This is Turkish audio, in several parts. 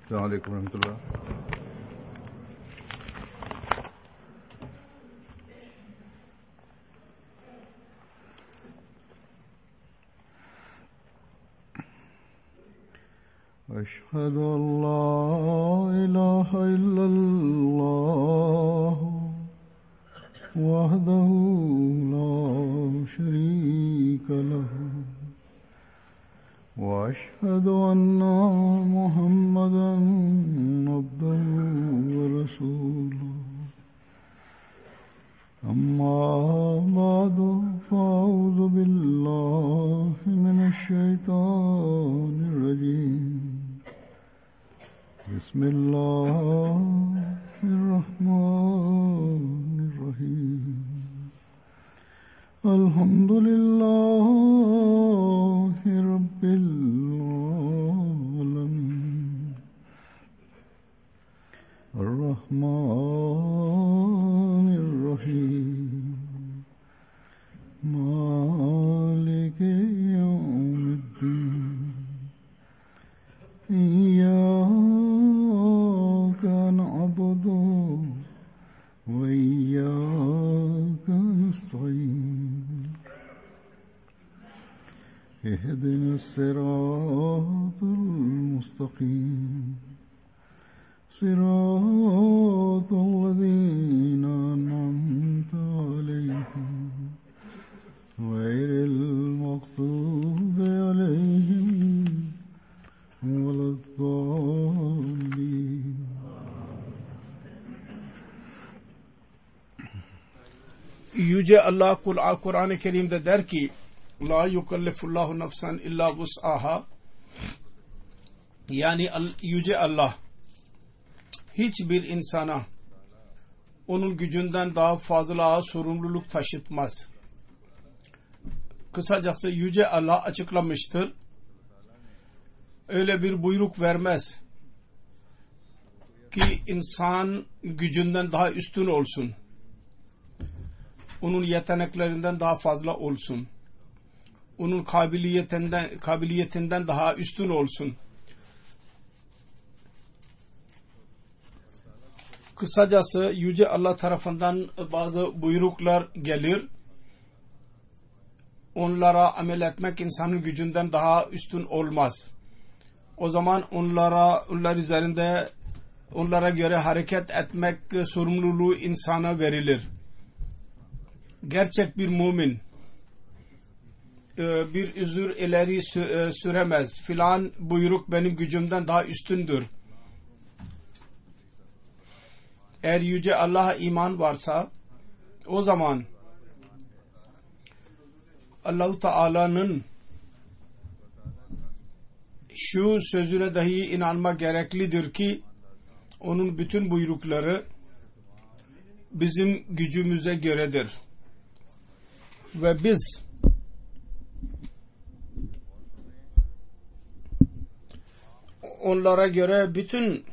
Selamünaleyküm ve rahmetullah. أشهد أن لا إله إلا الله وحده لا شريك له وأشهد أن محمدا عبده ورسوله أما بعد فأعوذ بالله من الشيطان الرجيم بسم الله الرحمن الرحيم الحمد لله رب العالمين الرحمن الرحيم مالك يوم الدين إياك نعبد وإياك نستعين اهدنا الصراط المستقيم صراط الذين أنعمت عليهم غير المغضوب عليهم ولا الضالين. Yüce Allah Kur'an-ı Kerim'de der ki La yukallifullahu nefsen illa vus'aha, yani Yüce Allah hiçbir insana onun gücünden daha fazla sorumluluk taşıtmaz. Kısacası Yüce Allah açıklamıştır. Öyle bir buyruk vermez ki insan gücünden daha üstün olsun. Onun yeteneklerinden daha fazla olsun. Onun kabiliyetinden daha üstün olsun. Kısacası Yüce Allah tarafından bazı buyruklar gelir. Onlara amel etmek insanın gücünden daha üstün olmaz. O zaman onlar üzerinde onlara göre hareket etmek sorumluluğu insana verilir. Gerçek bir mümin bir özür ileri süremez. Filan buyruk benim gücümden daha üstündür. Eğer Yüce Allah'a iman varsa o zaman Allah-u Teala'nın şu sözüne dahi inanma gereklidir ki onun bütün buyrukları bizim gücümüze göredir. Ve biz onlara göre bütün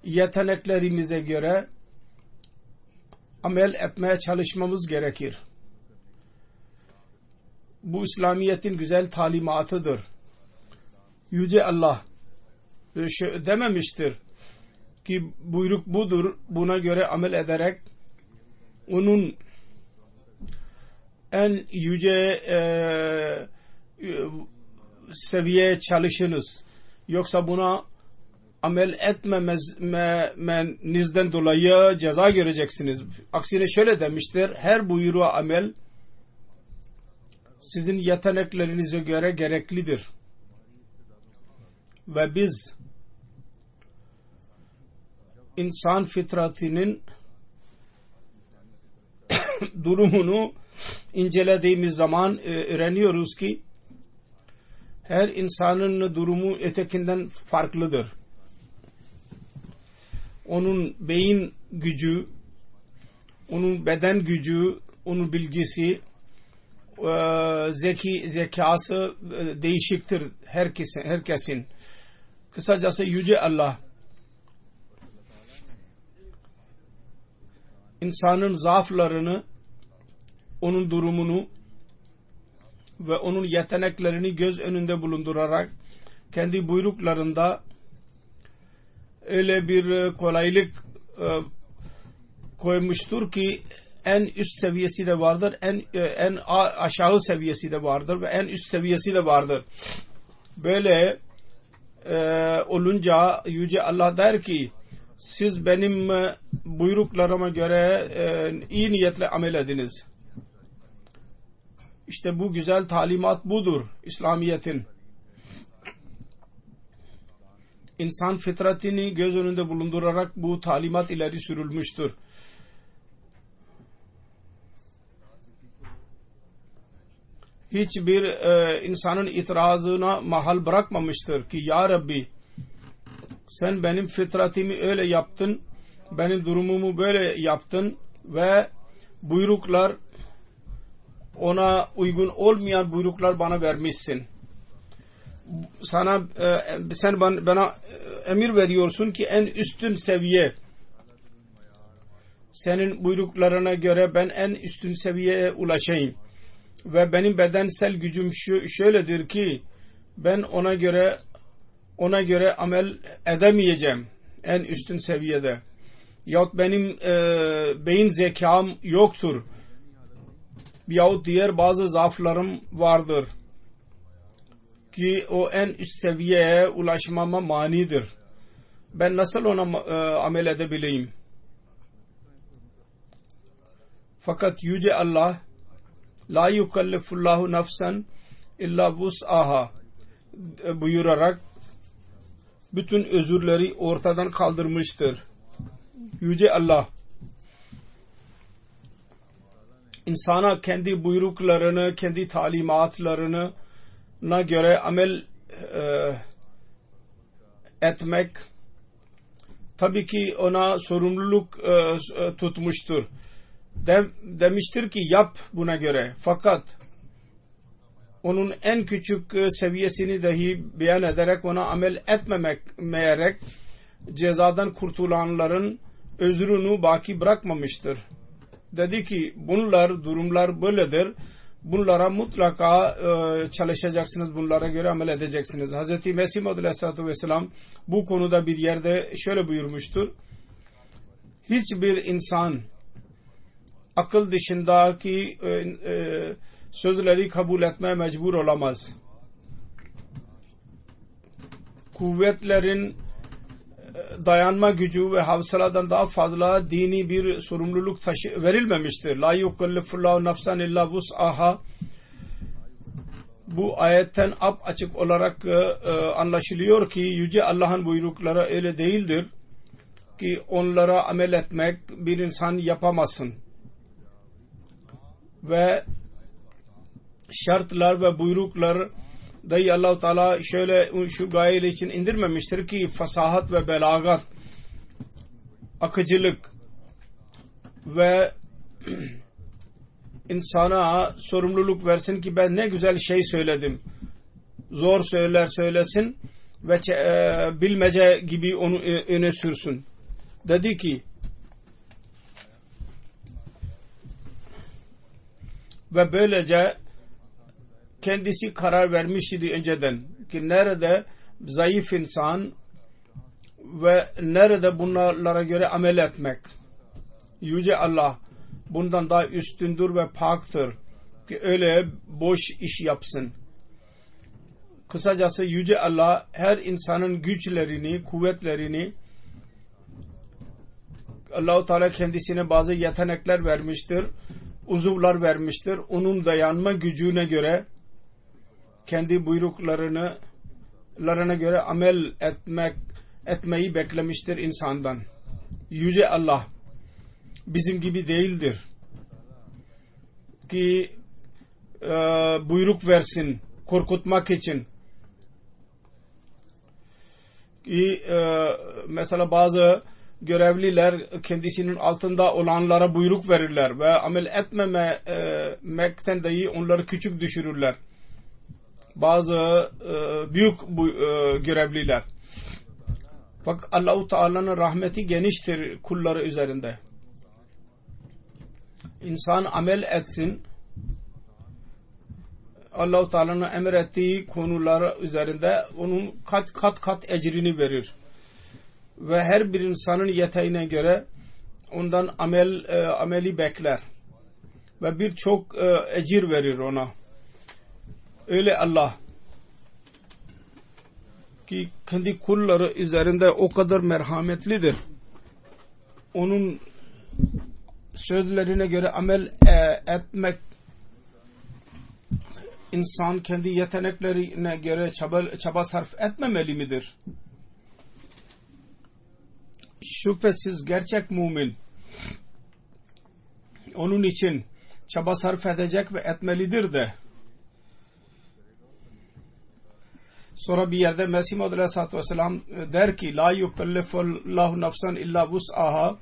yeteneklerimize göre amel etmeye çalışmamız gerekir. Bu İslamiyet'in güzel talimatıdır. Yüce Allah dememiştir ki buyruk budur, buna göre amel ederek onun en yüce seviyeye çalışınız. Yoksa buna amel etmemenizden dolayı ceza göreceksiniz. Aksine şöyle demiştir, her buyruğa amel sizin yeteneklerinize göre gereklidir. Ve biz insan fitratının durumunu incelediğimiz zaman öğreniyoruz ki her insanın durumu ötekinden farklıdır. Onun beyin gücü, onun beden gücü, onun bilgisi, zekası değişiktir herkesin. Kısacası Yüce Allah insanın zaaflarını, onun durumunu ve onun yeteneklerini göz önünde bulundurarak kendi buyruklarında öyle bir kolaylık koymuştur ki en üst seviyesi de vardır, en aşağı seviyesi de vardır ve en üst seviyesi de vardır. Böyle olunca Yüce Allah der ki siz benim buyruklarıma göre iyi niyetle amel ediniz. İşte bu güzel talimat budur İslamiyet'in. İnsan fitratini göz önünde bulundurarak bu talimat ileri sürülmüştür. Hiçbir insanın itirazına mahal bırakmamıştır ki ya Rabbi sen benim fitratimi öyle yaptın, benim durumumu böyle yaptın ve buyruklar ona uygun olmayan buyruklar bana vermişsin. Sen bana emir veriyorsun ki en üstün seviye senin buyruklarına göre ben en üstün seviyeye ulaşayım. Ve benim bedensel gücüm şöyledir ki ben ona göre amel edemeyeceğim en üstün seviyede. Yahut benim beyin zekam yoktur. Yahut diğer bazı zaaflarım vardır ki o en üst seviyeye ulaşmama manidir. Ben nasıl ona amel edebileyim? Fakat Yüce Allah la yukallifullahu nafsen illa vus'aha buyurarak bütün özürleri ortadan kaldırmıştır. Yüce Allah insana kendi buyruklarını, kendi talimatlarına göre amel etmek tabii ki ona sorumluluk tutmuştur. Demiştir ki yap buna göre. Fakat onun en küçük seviyesini dahi beyan ederek ona amel etmeyerek cezadan kurtulanların özrünü baki bırakmamıştır. Dedi ki durumlar böyledir. Bunlara mutlaka çalışacaksınız. Bunlara göre amel edeceksiniz. Hz. Mesih Maud Aleyhisselatü Vesselam bu konuda bir yerde şöyle buyurmuştur. Hiçbir insan akıl dışındaki sözleri kabul etmeye mecbur olamaz. Kuvvetlerin dayanma gücü ve havsaladan daha fazla dini bir sorumluluk verilmemiştir. La yukallifullahu nafsan illa vus'aha. Bu ayetten açık olarak anlaşılıyor ki Yüce Allah'ın buyrukları öyle değildir ki onlara amel etmek bir insan yapamasın. Ve şartlar ve buyruklar dahi Allah-u Teala şöyle şu gaye için indirmemiştir ki fasahat ve belagat, akıcılık ve insana sorumluluk versin ki ben ne güzel şey söyledim. Zor söylesin ve bilmece gibi onu öne sürsün. Dedi ki ve böylece kendisi karar vermiş idi önceden ki nerede zayıf insan ve nerede bunlara göre amel etmek. Yüce Allah bundan daha üstündür ve paktır ki öyle boş iş yapsın. Kısacası Yüce Allah her insanın güçlerini, kuvvetlerini Allah-u Teala kendisine bazı yetenekler vermiştir, uzuvlar vermiştir. Onun dayanma gücüne göre kendi buyruklarına göre amel etmeyi beklemiştir insandan. Yüce Allah bizim gibi değildir ki buyruk versin korkutmak için. Ki mesela bazı görevliler kendisinin altında olanlara buyruk verirler ve amel etmemekten dahi onları küçük düşürürler. Bazı büyük görevliler. Fakat Allah-u Teala'nın rahmeti geniştir kulları üzerinde. İnsan amel etsin. Allah-u Teala'nın emrettiği konular üzerinde onun kat ecrini verir. ve her bir insanın yeteneğine göre ondan ameli bekler ve birçok ecir verir ona. Öyle Allah ki kendi kulları üzerinde o kadar merhametlidir. Onun sözlerine göre amel etmek, insan kendi yeteneklerine göre çaba sarf etmemeli midir? Şüphesiz gerçek mümin onun için çaba sarf edecek ve etmelidir de. Sonra bir yerde Mesih Maud Aleyhisselatü Vesselam der ki la yukellifullahu nafsan illa vus'aha.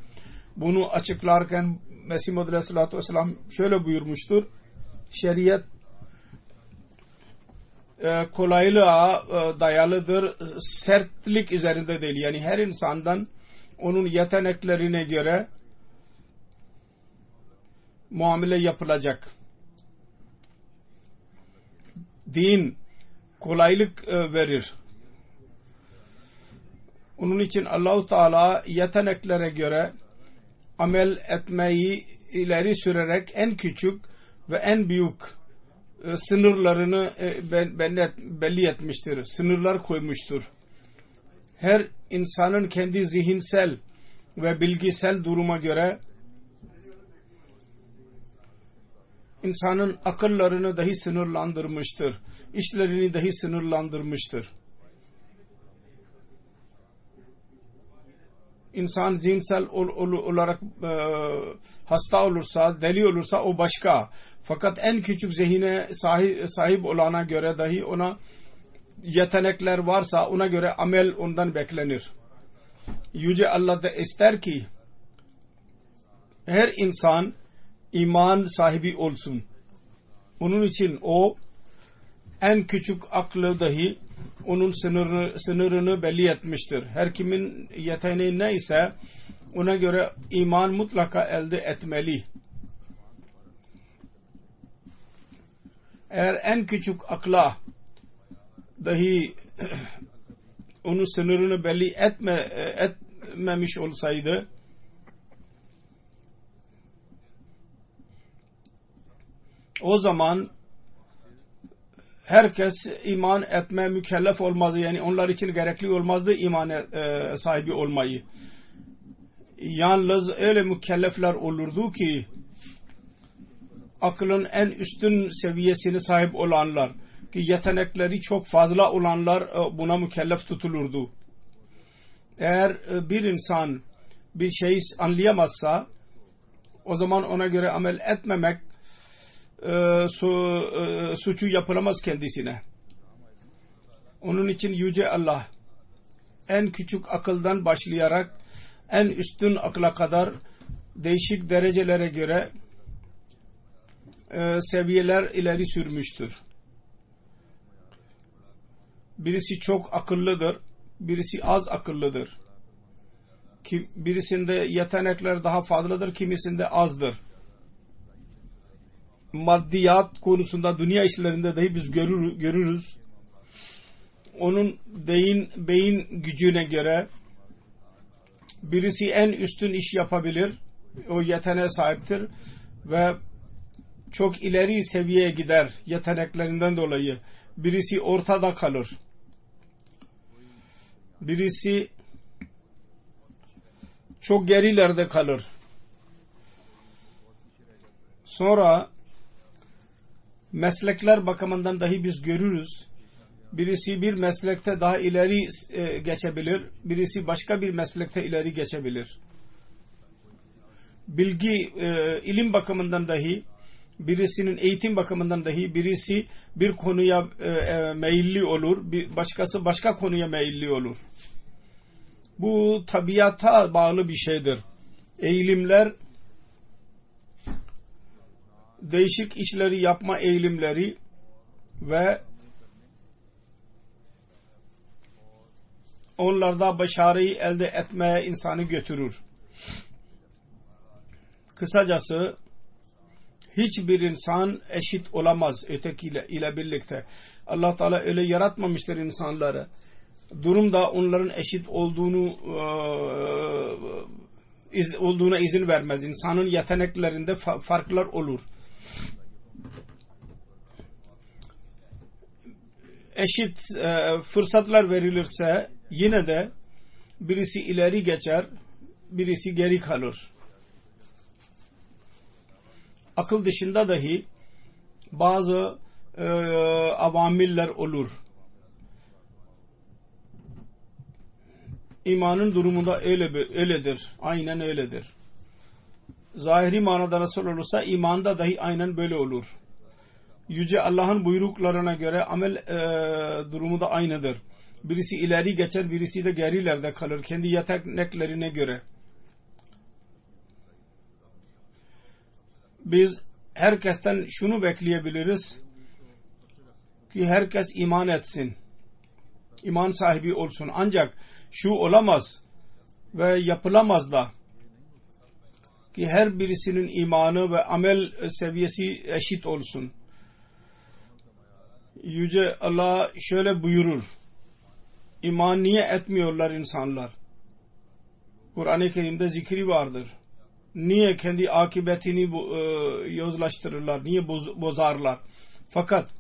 Bunu açıklarken Mesih Maud Aleyhisselatü Vesselam şöyle buyurmuştur. Şeriat kolaylığa dayalıdır, sertlik üzerinde değil. Yani her insandan onun yeteneklerine göre muamele yapılacak. Din kolaylık verir. Onun için Allah-u Teala yeteneklere göre amel etmeyi ileri sürerek en küçük ve en büyük sınırlarını belli etmiştir. Sınırlar koymuştur. Her insanın kendi zihinsel ve bilgisel duruma göre insanın akıllarını dahi sınırlandırmıştır. İşlerini dahi sınırlandırmıştır. İnsan zihinsel olarak hasta olursa, deli olursa o başka. Fakat en küçük zihine sahip olana göre dahi ona yetenekler varsa ona göre amel ondan beklenir. Yüce Allah da ister ki her insan iman sahibi olsun. Onun için o en küçük aklı dahi onun sınırını belli etmiştir. Her kimin yeteneği neyse ona göre iman mutlaka elde etmeli. Eğer en küçük akla dahi onun sınırını belli etmemiş olsaydı o zaman herkes iman etmeye mükellef olmazdı. Yani onlar için gerekli olmazdı iman sahibi olmayı. Yalnız öyle mükellefler olurdu ki aklın en üstün seviyesine sahip olanlar ki yetenekleri çok fazla olanlar buna mükellef tutulurdu. Eğer bir insan bir şeyi anlayamazsa o zaman ona göre amel etmemek suçu yapılamaz kendisine. Onun için Yüce Allah en küçük akıldan başlayarak en üstün akla kadar değişik derecelere göre seviyeler ileri sürmüştür. Birisi çok akıllıdır, birisi az akıllıdır. Birisinde yetenekler daha fazladır, kimisinde azdır. Maddiyat konusunda dünya işlerinde dahi biz görürüz. Onun beyin gücüne göre birisi en üstün iş yapabilir, o yeteneğe sahiptir ve çok ileri seviyeye gider yeteneklerinden dolayı. Birisi ortada kalır. Birisi çok gerilerde kalır. Sonra meslekler bakımından dahi biz görürüz. Birisi bir meslekte daha ileri geçebilir. Birisi başka bir meslekte ileri geçebilir. Bilgi, ilim bakımından dahi, birisinin eğitim bakımından dahi birisi bir konuya meyilli olur. Başkası başka konuya meyilli olur. Bu tabiata bağlı bir şeydir. Eğilimler, değişik işleri yapma eğilimleri ve onlarda başarıyı elde etmeye insanı götürür. Kısacası hiçbir insan eşit olamaz ötekiyle ile birlikte. Allah Teala öyle yaratmamıştır insanları. durumda onların eşit olduğuna izin vermez. İnsanın yeteneklerinde farklar olur. Eşit fırsatlar verilirse yine de birisi ileri geçer, birisi geri kalır. Akıl dışında dahi bazı avamiller olur. İmanın durumunda öyledir. Aynen öyledir. Zahiri manada nasıl olursa imanda dahi aynen böyle olur. Yüce Allah'ın buyruklarına göre amel durumu da aynıdır. Birisi ileri geçer, birisi de gerilerde kalır. Kendi yeteneklerine göre. Biz herkesten şunu bekleyebiliriz ki herkes iman etsin. İman sahibi olsun. Ancak şu olamaz ve yapılamaz da ki her birisinin imanı ve amel seviyesi eşit olsun. Yüce Allah şöyle buyurur. İman niye etmiyorlar insanlar? Kur'an-ı Kerim'de zikri vardır. Niye kendi akıbetini yozlaştırırlar? Niye bozarlar? Fakat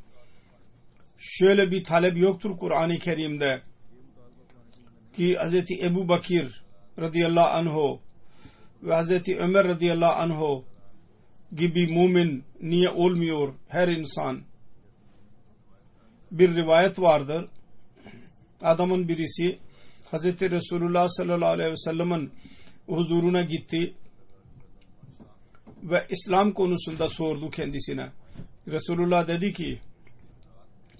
şöyle bir talep yoktur Kur'an-ı Kerim'de ki Hz. Ebu Bakir radıyallahu anhu ve Hz. Ömer radıyallahu anhu gibi mümin niye olmuyor her insan? Bir rivayet vardır. Adamın birisi Hz. Resulullah sallallahu aleyhi ve sellem'in huzuruna gitti ve İslam konusunda sordu kendisine. Resulullah dedi ki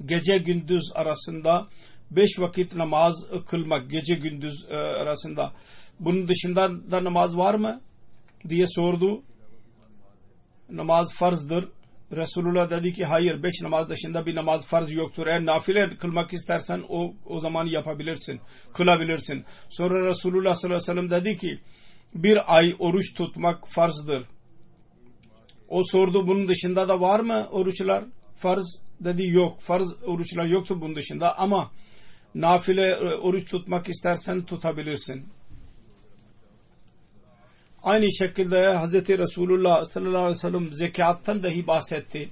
gece gündüz arasında 5 vakit namaz kılmak, gece gündüz arasında, bunun dışında da namaz var mı diye sordu. Namaz farzdır. Resulullah dedi ki hayır, 5 namaz dışında bir namaz farz yoktur. Eğer nafile kılmak istersen o zaman yapabilirsin, kılabilirsin. Sonra Resulullah sallallahu aleyhi ve sellem dedi ki bir ay oruç tutmak farzdır. O sordu bunun dışında da var mı oruçlar? Farz dedi yok. Farz oruçlar yoktu bunun dışında ama nafile oruç tutmak istersen tutabilirsin. Aynı şekilde Hz. Resulullah sallallahu aleyhi ve sellem zekattan dahi bahsetti.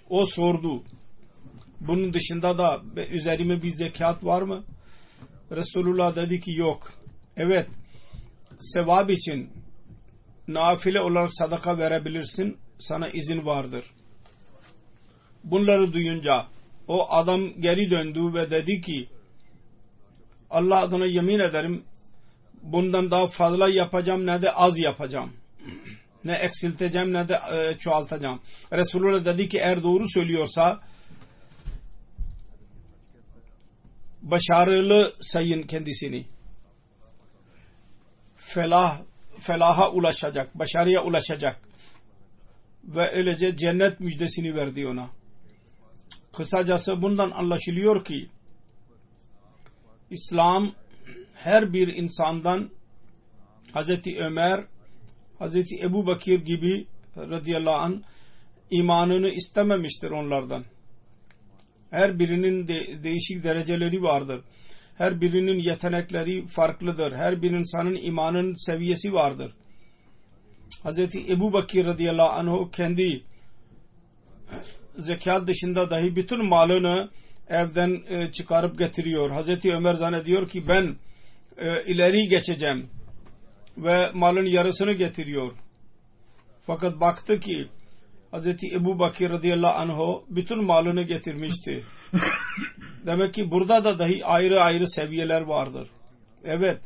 O sordu. Bunun dışında da üzerime bir zekat var mı? Resulullah dedi ki yok. Evet, sevap için nafile olarak sadaka verebilirsin. Sana izin vardır. Bunları duyunca o adam geri döndü ve dedi ki Allah adına yemin ederim bundan daha fazla yapacağım ne de az yapacağım. Ne eksilteceğim ne de çoğaltacağım. Resulullah dedi ki eğer doğru söylüyorsa başarılı sayın kendisini. Felaha ulaşacak, başarıya ulaşacak. Ve öylece cennet müjdesini verdi ona. Kısacası bundan anlaşılıyor ki İslam her bir insandan Hz. Ömer, Hz. Ebu Bakir gibi radıyallahu anh imanını istememiştir onlardan. Her birinin değişik dereceleri vardır. Her birinin yetenekleri farklıdır. Her bir insanın imanın seviyesi vardır. Hz. Ebu Bakir radıyallahu anh kendi zekat dışında dahi bütün malını evden çıkarıp getiriyor. Hz. Ömer zannediyor ki ben ileri geçeceğim ve malın yarısını getiriyor. Fakat baktı ki Hz. Ebu Bakir radıyallahu anh bütün malını getirmişti. Demek ki burada da dahi ayrı ayrı seviyeler vardır. Evet.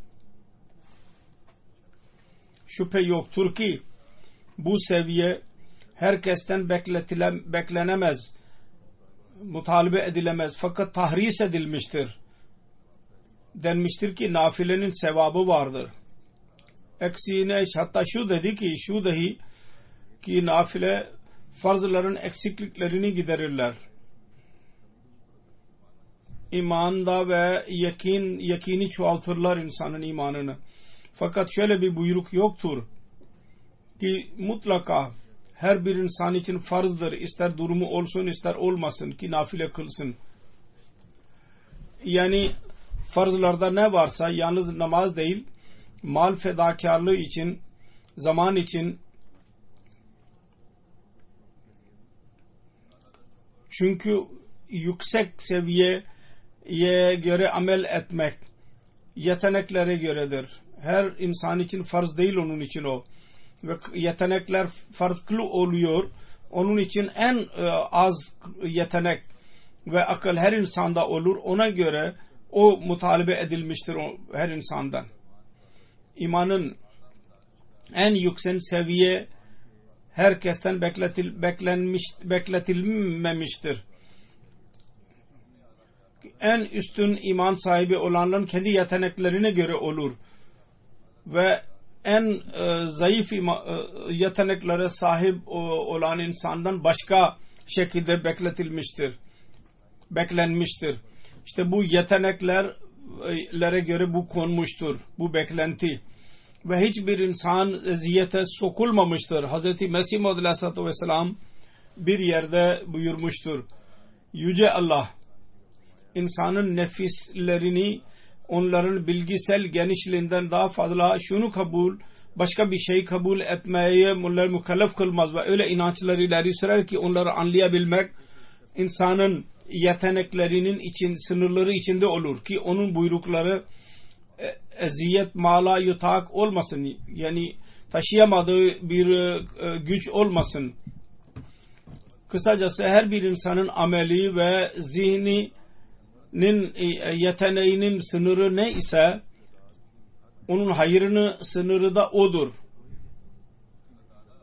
Şüphe yoktur ki bu seviye herkesten beklenemez, mutalebe edilemez. Fakat tahris edilmiştir. Denmiştir ki nafilenin sevabı vardır. Eksiğine hatta şu dedi ki şu dahi ki nafile farzların eksikliklerini giderirler. İmanda ve yakini çoğaltırlar insanın imanını. Fakat şöyle bir buyruk yoktur ki mutlaka her bir insan için farzdır. İster durumu olsun ister olmasın ki nafile kılsın. Yani farzlarda ne varsa yalnız namaz değil, mal fedakarlığı için, zaman için, çünkü yüksek seviyeye göre amel etmek yeteneklere göredir. Her insan için farz değil onun için o. Ve yetenekler farklı oluyor. Onun için en az yetenek ve akıl her insanda olur. Ona göre o mutalebe edilmiştir her insandan. İmanın en yüksek seviye herkesten bekletilmemiştir. En üstün iman sahibi olanların kendi yeteneklerine göre olur. Ve en zayıf yeteneklere sahip olan insandan başka şekilde beklenmiştir. İşte bu yeteneklere göre bu konmuştur. Bu beklenti. Ve hiçbir insan eziyete sokulmamıştır. Hz. Mesih Maud Aleyhisselatü Vesselam bir yerde buyurmuştur. Yüce Allah insanın nefislerini onların bilgisel genişliğinden daha fazla başka bir şey kabul etmeye onları mükellef kılmaz ve öyle inançları ileri sürer ki onları anlayabilmek insanın yeteneklerinin sınırları içinde olur ki onun buyrukları eziyet mala yutak olmasın, yani taşıyamadığı bir güç olmasın. Kısacası her bir insanın ameli ve zihninin yeteneğinin sınırı ne ise onun hayrının sınırı da odur.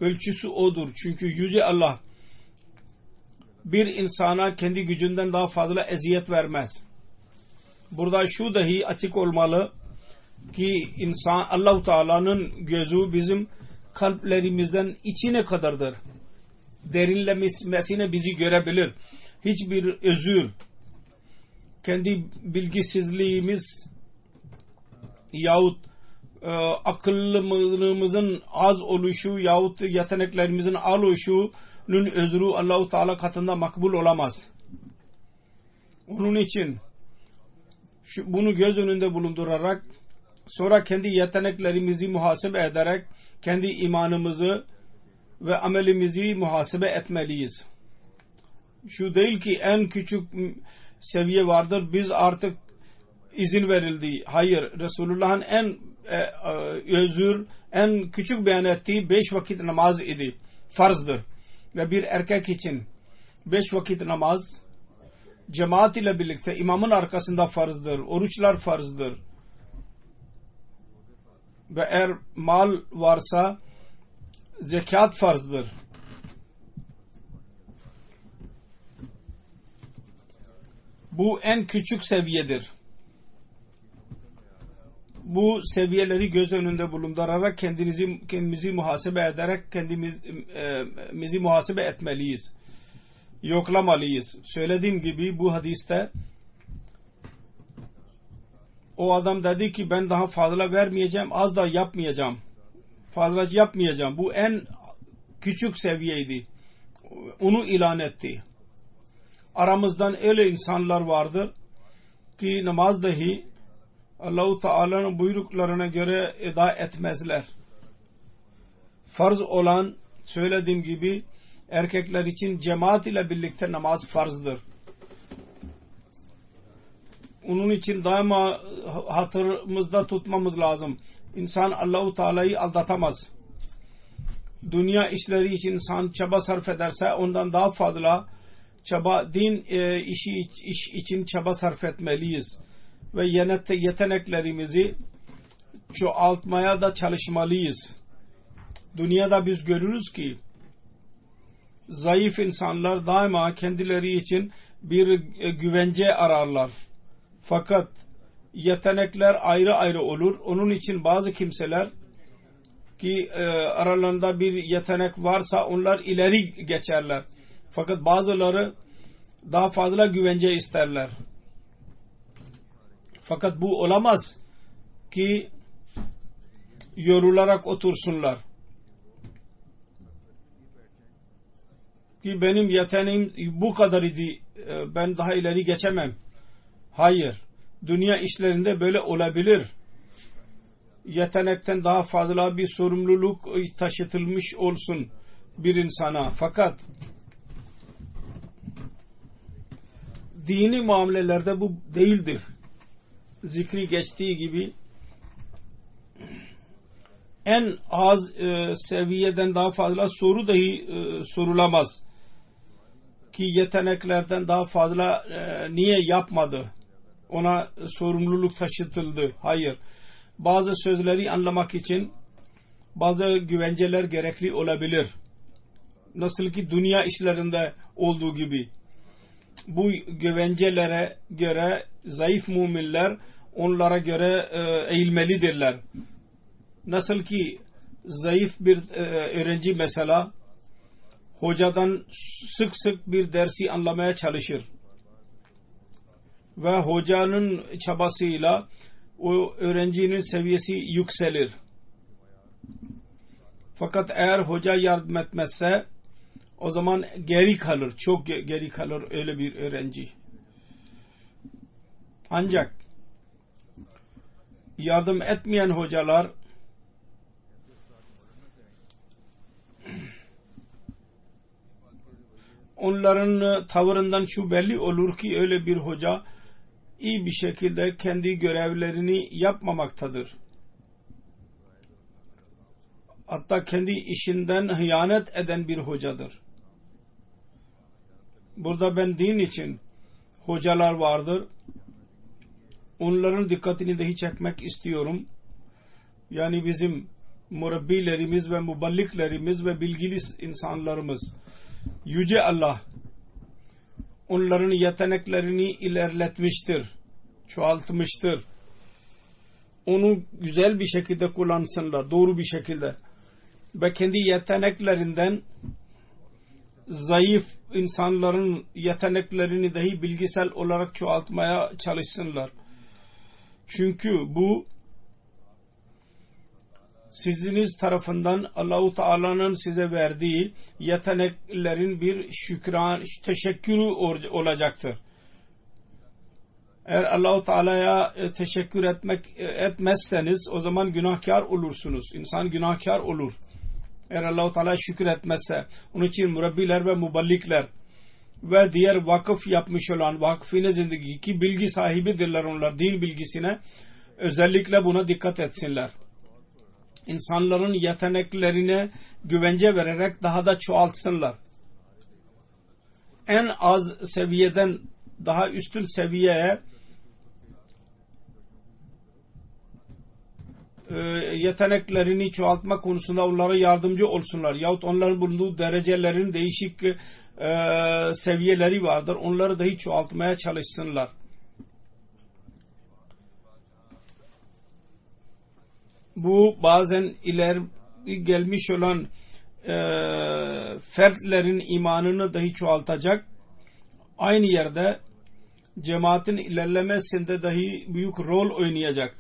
Ölçüsü odur. Çünkü Yüce Allah bir insana kendi gücünden daha fazla eziyet vermez. Burada şu dahi açık olmalı ki Allah-u Teala'nın gözü bizim kalplerimizden içine kadardır. Derinlemesine bizi görebilir. Hiçbir özür, kendi bilgisizliğimiz yahut akıllımızın az oluşu yahut yeteneklerimizin az oluşunun özrü Allah-u Teala katında makbul olamaz. Onun için bunu göz önünde bulundurarak sonra kendi yeteneklerimizi muhasebe ederek kendi imanımızı ve amelimizi muhasebe etmeliyiz. Şu değil ki en küçük seviye vardır, biz artık izin verildi. Hayır, Resulullah'ın en küçük beyan ettiği 5 vakit namaz idi. Farzdır. Ve bir erkek için 5 vakit namaz cemaat ile birlikte imamın arkasında farzdır. Oruçlar farzdır. Ve eğer mal varsa zekat farzdır. Bu en küçük seviyedir. Bu seviyeleri göz önünde bulundurarak kendimizi muhasebe ederek kendimizi muhasebe etmeliyiz. Yoklamalıyız. Söylediğim gibi bu hadiste o adam dedi ki ben daha fazla vermeyeceğim, az da yapmayacağım. Fazla yapmayacağım. Bu en küçük seviyeydi. Onu ilan etti. Aramızdan öyle insanlar vardır ki namaz dahi Allah-u Teala'nın buyruklarına göre eda etmezler. Farz olan, söylediğim gibi, erkekler için cemaat ile birlikte namaz farzdır. Onun için daima hatırımızda tutmamız lazım. İnsan Allah-u Teala'yı aldatamaz. Dünya işleri için insan çaba sarf ederse ondan daha fazla din işi için çaba sarf etmeliyiz. Ve yeteneklerimizi çoğaltmaya da çalışmalıyız. Dünyada biz görürüz ki zayıf insanlar daima kendileri için bir güvence ararlar. Fakat yetenekler ayrı ayrı olur. Onun için bazı kimseler ki aralarında bir yetenek varsa onlar ileri geçerler. Fakat bazıları daha fazla güvence isterler. Fakat bu olamaz ki yorularak otursunlar. Ki benim yeteneğim bu kadar idi, ben daha ileri geçemem. Hayır. Dünya işlerinde böyle olabilir. Yetenekten daha fazla bir sorumluluk taşıtılmış olsun bir insana. Fakat dini muamelelerde bu değildir. Zikri geçtiği gibi en az seviyeden daha fazla soru dahi sorulamaz. Ki yeteneklerden daha fazla niye yapmadı? Ona sorumluluk taşıtıldı. Hayır. Bazı sözleri anlamak için bazı güvenceler gerekli olabilir. Nasıl ki dünya işlerinde olduğu gibi. Bu güvencelere göre zayıf müminler onlara göre eğilmelidirler. Nasıl ki zayıf bir öğrenci mesela hocadan sık sık bir dersi anlamaya çalışır. Ve hocanın çabasıyla o öğrencinin seviyesi yükselir. Fakat eğer hoca yardım etmezse o zaman geri kalır. Çok geri kalır öyle bir öğrenci. Ancak yardım etmeyen hocalar onların tavırından şu belli olur ki öyle bir hoca iyi bir şekilde kendi görevlerini yapmamaktadır. Hatta kendi işinden hıyanet eden bir hocadır. Burada ben din için hocalar vardır. Onların dikkatini dahi çekmek istiyorum. Yani bizim murabbilerimiz ve muballiklerimiz ve bilgili insanlarımız. Yüce Allah onların yeteneklerini ilerletmiştir, çoğaltmıştır. Onu güzel bir şekilde kullansınlar, doğru bir şekilde. Ve kendi yeteneklerinden zayıf insanların yeteneklerini dahi bilgisel olarak çoğaltmaya çalışsınlar. Çünkü bu siziniz tarafından Allah-u Teala'nın size verdiği yeteneklerin bir teşekkürü olacaktır. Eğer Allah-u Teala'ya teşekkür etmezseniz o zaman günahkar olursunuz. İnsan günahkar olur. Eğer Allah-u Teala şükür etmezse. Onun için murabbiler ve muballikler ve diğer vakıf yapmış olan vakfine zindagi ki bilgi sahibidirler onlar din bilgisine. Özellikle buna dikkat etsinler. İnsanların yeteneklerine güvence vererek daha da çoğaltsınlar. En az seviyeden daha üstün seviyeye yeteneklerini çoğaltma konusunda onlara yardımcı olsunlar. Yahut onların bulunduğu derecelerin değişik seviyeleri vardır. Onları dahi çoğaltmaya çalışsınlar. Bu bazen ileri gelmiş olan fertlerin imanını dahi çoğaltacak. Aynı yerde cemaatin ilerlemesinde dahi büyük rol oynayacak.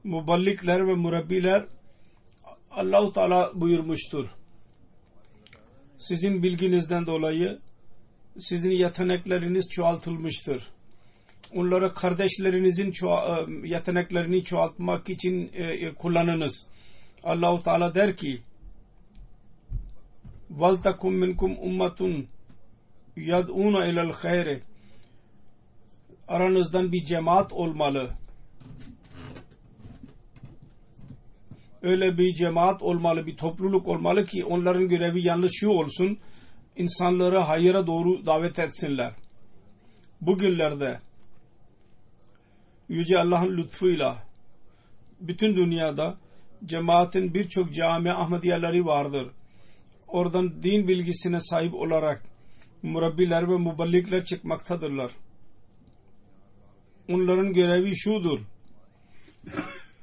Muballikler ve murabbiler Allah-u Teala buyurmuştur. Sizin bilginizden dolayı sizin yetenekleriniz çoğaltılmıştır. Onları kardeşlerinizin yeteneklerini çoğaltmak için kullanınız. Allah-u Teala der ki وَلْتَكُمْ مِنْكُمْ اُمَّةٌ يَدْعُونَ اِلَى الْخَيْرِ Aranızdan bir cemaat olmalı. Öyle bir cemaat olmalı, bir topluluk olmalı ki onların görevi yalnız şu olsun, insanları hayıra doğru davet etsinler. Bugünlerde Yüce Allah'ın lütfuyla bütün dünyada cemaatin birçok cami Ahmediyeleri vardır. Oradan din bilgisine sahip olarak murabbiler ve muballikler çıkmaktadırlar. Onların görevi şudur.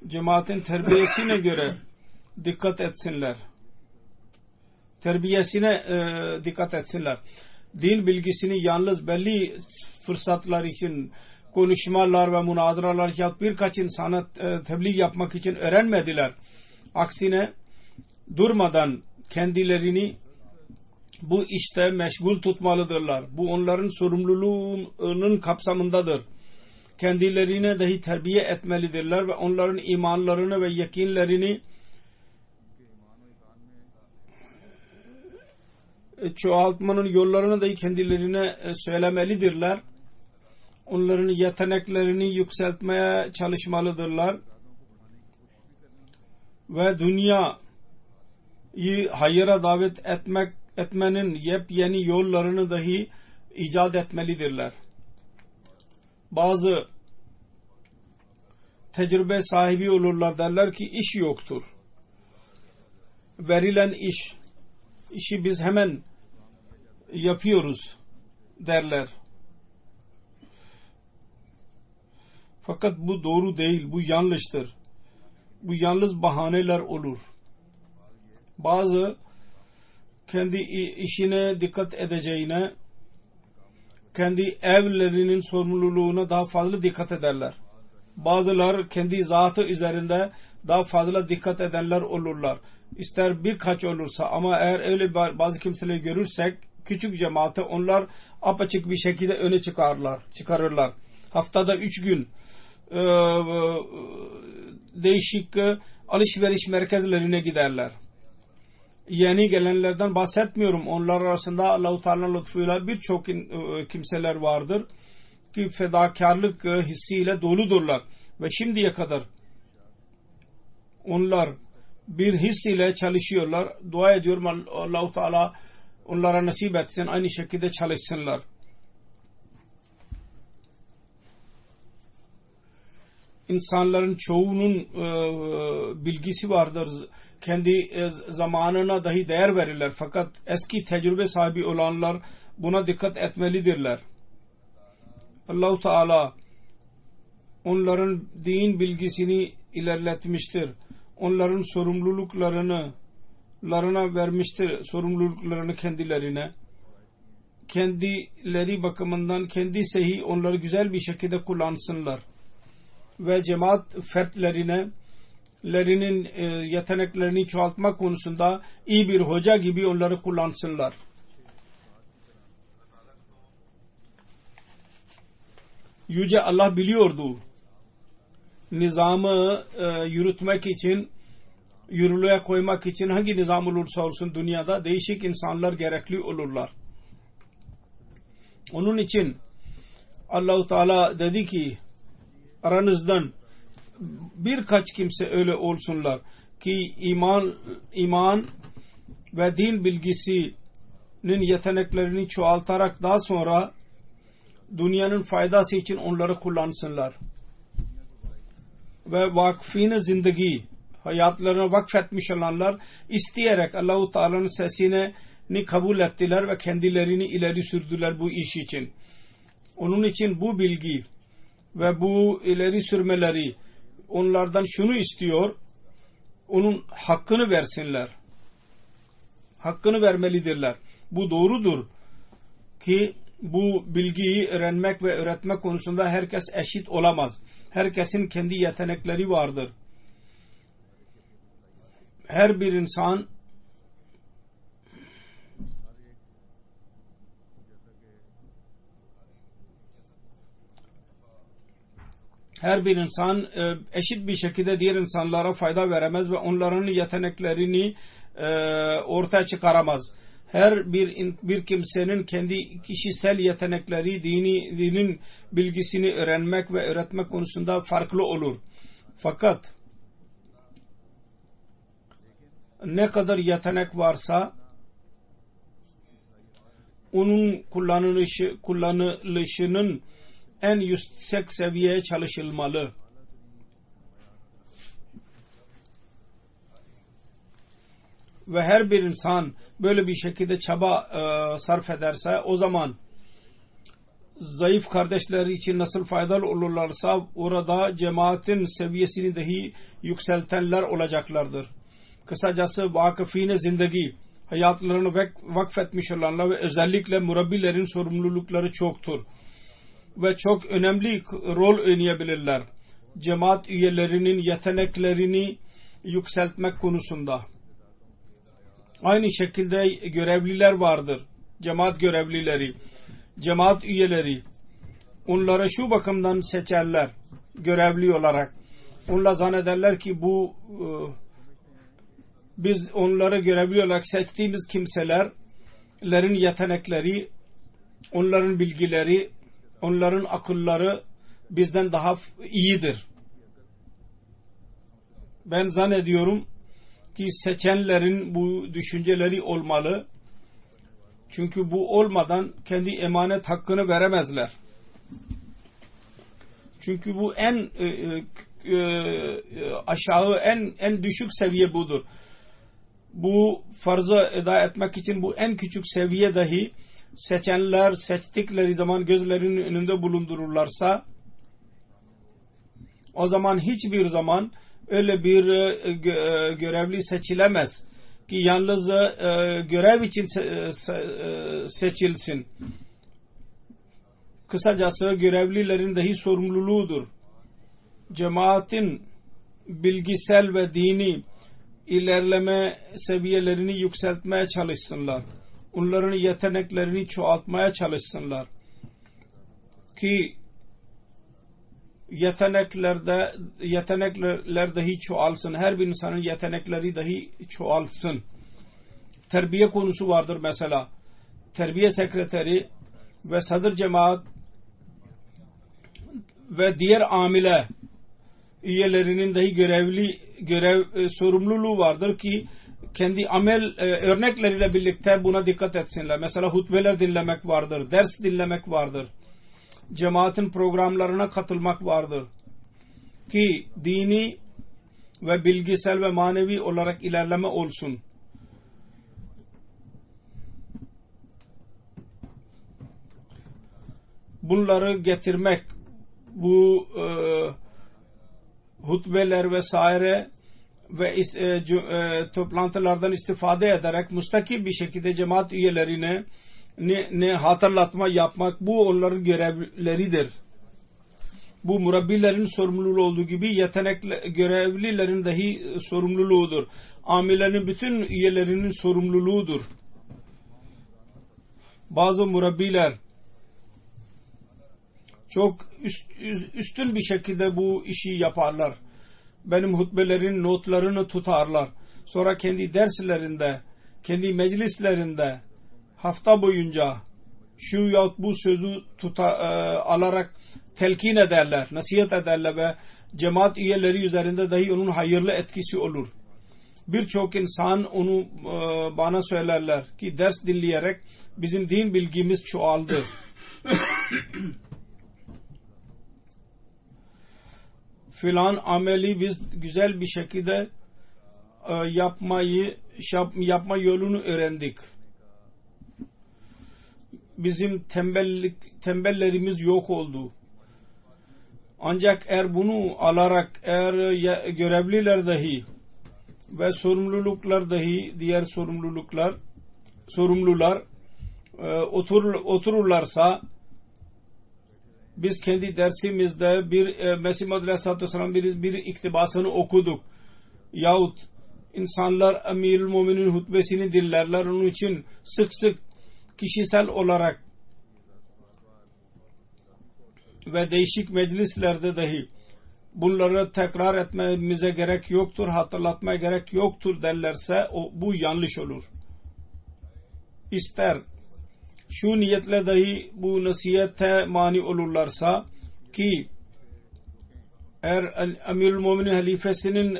Cemaatin terbiyesine göre dikkat etsinler. Terbiyesine dikkat etsinler. Din bilgisini yalnız belli fırsatlar için konuşmalar ve münazaralar yapıp birkaç insana tebliğ yapmak için öğrenmediler. Aksine durmadan kendilerini bu işte meşgul tutmalıdırlar. Bu onların sorumluluğunun kapsamındadır. Kendilerine dahi terbiye etmelidirler ve onların imanlarını ve yakinlerini çoğaltmanın yollarını dahi kendilerine söylemelidirler. Onların yeteneklerini yükseltmeye çalışmalıdırlar. Ve dünyayı hayıra davet etmenin yepyeni yollarını dahi icat etmelidirler. Bazı tecrübe sahibi olurlar, derler ki iş yoktur. Verilen işi biz hemen yapıyoruz derler. Fakat bu doğru değil, bu yanlıştır. Bu yalnız bahaneler olur. Bazı kendi işine dikkat edeceğine, kendi evlerinin sorumluluğuna daha fazla dikkat ederler. Bazılar kendi zatı üzerinde daha fazla dikkat edenler olurlar. İster birkaç olursa, ama eğer öyle bazı kimseleri görürsek, küçük cemaate onlar apaçık bir şekilde öne çıkarırlar. Haftada 3 gün değişik alışveriş merkezlerine giderler. Yeni gelenlerden bahsetmiyorum. Onlar arasında Allah-u Teala'nın lütfuyla birçok kimseler vardır ki fedakarlık hissiyle doludurlar. Ve şimdiye kadar onlar bir his ile çalışıyorlar. Dua ediyorum Allah-u Teala onlara nasip etsin, aynı şekilde çalışsınlar. İnsanların çoğunun bilgisi vardır. Kendi zamanına dahi değer verirler. Fakat eski tecrübe sahibi olanlar buna dikkat etmelidirler. Allah-u Teala onların din bilgisini ilerletmiştir. Onların sorumluluklarını vermiştir. Sorumluluklarını kendilerine. Kendileri bakımından kendi sehi onları güzel bir şekilde kullansınlar. Ve cemaat fertlerinin yeteneklerini çoğaltmak konusunda iyi bir hoca gibi onları kullansınlar. Yüce Allah biliyordu. Nizamı yürütmek için, yürürlüğe koymak için hangi nizam olursa olsun dünyada değişik insanlar gerekli olurlar. Onun için Allah-u Teala dedi ki aranızdan birkaç kimse öyle olsunlar ki iman ve din bilgisinin yeteneklerini çoğaltarak daha sonra dünyanın faydası için onları kullansınlar. Ve vakfine zindagi, hayatlarına vakfetmiş olanlar isteyerek Allah-u Teala'nın sesini kabul ettiler ve kendilerini ileri sürdüler bu iş için. Onun için bu bilgi ve bu ileri sürmeleri onlardan şunu istiyor, onun hakkını versinler. Hakkını vermelidirler. Bu doğrudur ki bu bilgiyi öğrenmek ve öğretmek konusunda herkes eşit olamaz. Herkesin kendi yetenekleri vardır. Her bir insan eşit bir şekilde diğer insanlara fayda veremez ve onların yeteneklerini ortaya çıkaramaz. Her bir kimsenin kendi kişisel yetenekleri, dinin bilgisini öğrenmek ve öğretmek konusunda farklı olur. Fakat ne kadar yetenek varsa onun kullanılışının en yüksek seviyeye çalışılmalı. Ve her bir insan böyle bir şekilde çaba sarf ederse, o zaman zayıf kardeşleri için nasıl faydalı olurlarsa orada cemaatin seviyesini dahi yükseltenler olacaklardır. Kısacası vakıfine zindagi, hayatlarını vakfetmiş olanlar ve özellikle murabbilerin sorumlulukları çoktur ve çok önemli rol oynayabilirler cemaat üyelerinin yeteneklerini yükseltmek konusunda. Aynı şekilde görevliler vardır. Cemaat görevlileri, cemaat üyeleri. Onları şu bakımdan seçerler görevli olarak. Onlar zannederler ki bu biz onları görevli olarak seçtiğimiz kimselerin yetenekleri, onların bilgileri, onların akılları bizden daha iyidir. Ben zannediyorum ki seçenlerin bu düşünceleri olmalı. Çünkü bu olmadan kendi emanet hakkını veremezler. Çünkü bu en aşağı, en düşük seviye budur. Bu farzı eda etmek için bu en küçük seviye dahi seçenler seçtikleri zaman gözlerinin önünde bulundururlarsa, o zaman hiçbir zaman öyle bir görevli seçilemez ki yalnız görev için seçilsin. Kısacası görevlilerin dahi sorumluluğudur. Cemaatin bilgisel ve dini ilerleme seviyelerini yükseltmeye çalışsınlar. Onların yeteneklerini çoğaltmaya çalışsınlar. Ki yetenekler dahi çoğalsın. Her bir insanın yetenekleri dahi çoğalsın. Terbiye konusu vardır mesela. Terbiye sekreteri ve sadır cemaat ve diğer amile üyelerinin dahi sorumluluğu vardır ki kendi amel örnekleriyle birlikte buna dikkat etsinler. Mesela hutbeler dinlemek vardır, ders dinlemek vardır. Cemaatin programlarına katılmak vardır. Ki dini ve bilgisel ve manevi olarak ilerleme olsun. Bunları getirmek, bu hutbeler vesaire ve toplantılardan istifade ederek müstakil bir şekilde cemaat üyelerine hatırlatma yapmak, bu onların görevleridir. Bu murabbilerin sorumluluğu olduğu gibi görevlilerin dahi sorumluluğudur. Amilerin bütün üyelerinin sorumluluğudur. Bazı murabbiler çok üstün bir şekilde bu işi yaparlar. Benim hutbelerin notlarını tutarlar. Sonra kendi derslerinde, kendi meclislerinde hafta boyunca şu yahut bu sözü alarak telkin ederler, nasihat ederler ve cemaat üyeleri üzerinde dahi onun hayırlı etkisi olur. Birçok insan onu bana söylerler ki ders dinleyerek bizim din bilgimiz çoğaldı. Filan ameli biz güzel bir şekilde yapma yolunu öğrendik. Bizim tembellerimiz yok oldu. Ancak eğer bunu alarak görevliler dahi ve sorumluluklar dahi diğer sorumlular otururlarsa, biz kendi dersimizde Mesih Maud Aleyhisselatü Vesselam bir iktibasını okuduk. Yahut insanlar Emirül Müminin hutbesini dinlerler. Onun için sık sık kişisel olarak ve değişik meclislerde dahi bunları tekrar etmemize gerek yoktur, hatırlatmaya gerek yoktur derlerse bu yanlış olur. İster şu niyetle dahi bu nasihate mani olurlarsa ki eğer Emirül Müminin halifesinin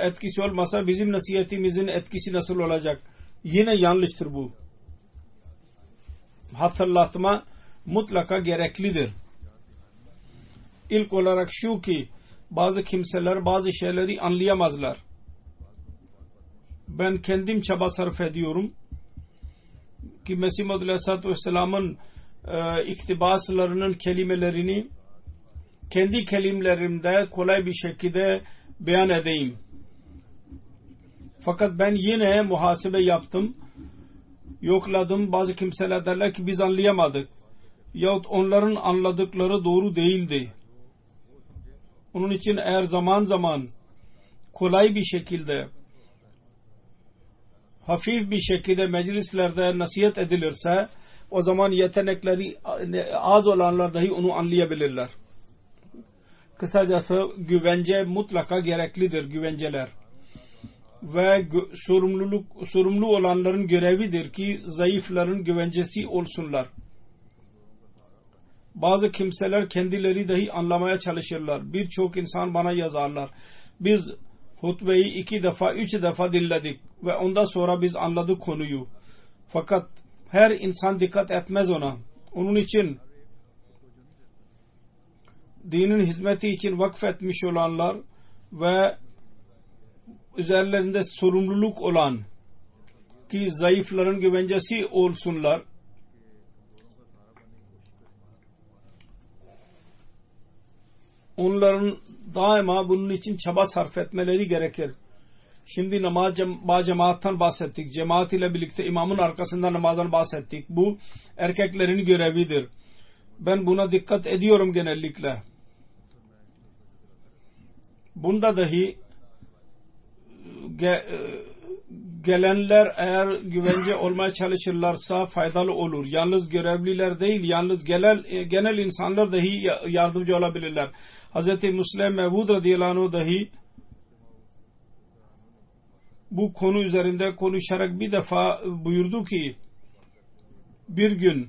etkisi olmasa bizim nasihatimizin etkisi nasıl olacak? Yine yanlıştır bu. Hatırlatma mutlaka gereklidir. İlk olarak şu ki bazı kimseler bazı şeyleri anlayamazlar. Ben kendim çaba sarf ediyorum ki Mesih Maud Aleyhisselatü Vesselam'ın iktibaslarının kelimelerini kendi kelimelerimde kolay bir şekilde beyan edeyim. Fakat ben yine muhasebe yaptım, yokladım. Bazı kimseler derler ki biz anlayamadık yahut onların anladıkları doğru değildi. Onun için eğer zaman zaman kolay bir şekilde hafif bir şekilde meclislerde nasihat edilirse o zaman yetenekleri az olanlar dahi onu anlayabilirler. Kısacası güvence mutlaka gereklidir, güvenceler. Ve sorumlu olanların görevidir ki zayıfların güvencesi olsunlar. Bazı kimseler kendileri dahi anlamaya çalışırlar. Birçok insan bana yazarlar. Biz hutbeyi 2 defa 3 defa dinledik ve ondan sonra biz anladık konuyu. Fakat her insan dikkat etmez ona. Onun için dinin hizmeti için vakfetmiş olanlar ve üzerlerinde sorumluluk olan ki zayıfların güvencesi olsunlar. Onların daima bunun için çaba sarf etmeleri gerekir. Şimdi cemaattan bahsettik. Cemaat ile birlikte imamın arkasında namazdan bahsettik. Bu erkeklerin görevidir. Ben buna dikkat ediyorum genellikle. Bunda dahi gelenler eğer güvence olmaya çalışırlarsa faydalı olur. Yalnız görevliler değil, yalnız genel insanlar dahi yardımcı olabilirler. Hz. Müslim Mevud radıyallahu anh dahi bu konu üzerinde konuşarak bir defa buyurdu ki bir gün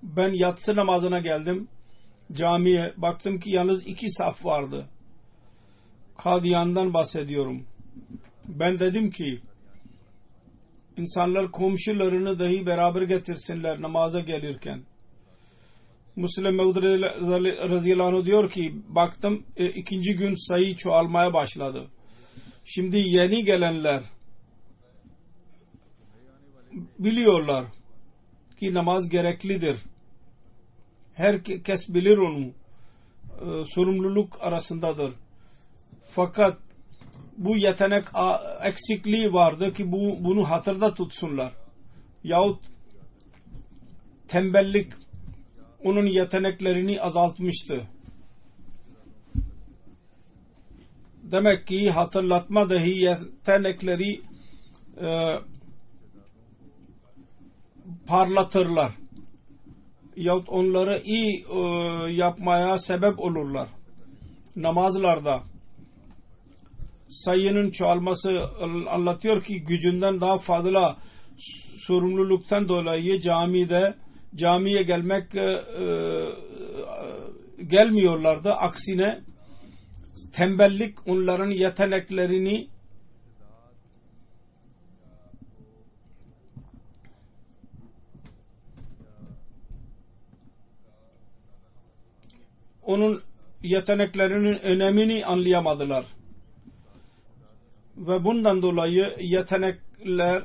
ben yatsı namazına geldim camiye, baktım ki yalnız 2 saf vardı. Kadiyan'dan bahsediyorum. Ben dedim ki insanlar komşularını dahi beraber getirsinler namaza gelirken. Müslim Mevud radıyallahu anh diyor ki baktım 2. gün sayı çoğalmaya başladı. Şimdi yeni gelenler biliyorlar ki namaz gereklidir. Herkes bilir onu. Sorumluluk arasındadır. Fakat bu yetenek eksikliği vardı ki bunu hatırda tutsunlar. Yahut tembellik onun yeteneklerini azaltmıştı. Demek ki hatırlatma dahi yetenekleri parlatırlar. Yahut onları iyi yapmaya sebep olurlar. Namazlarda sayının çoğalması anlatıyor ki gücünden daha fazla sorumluluktan dolayı camiye gelmiyorlardı. Aksine tembellik onların yeteneklerini onun yeteneklerinin önemini anlayamadılar. Ve bundan dolayı yetenekler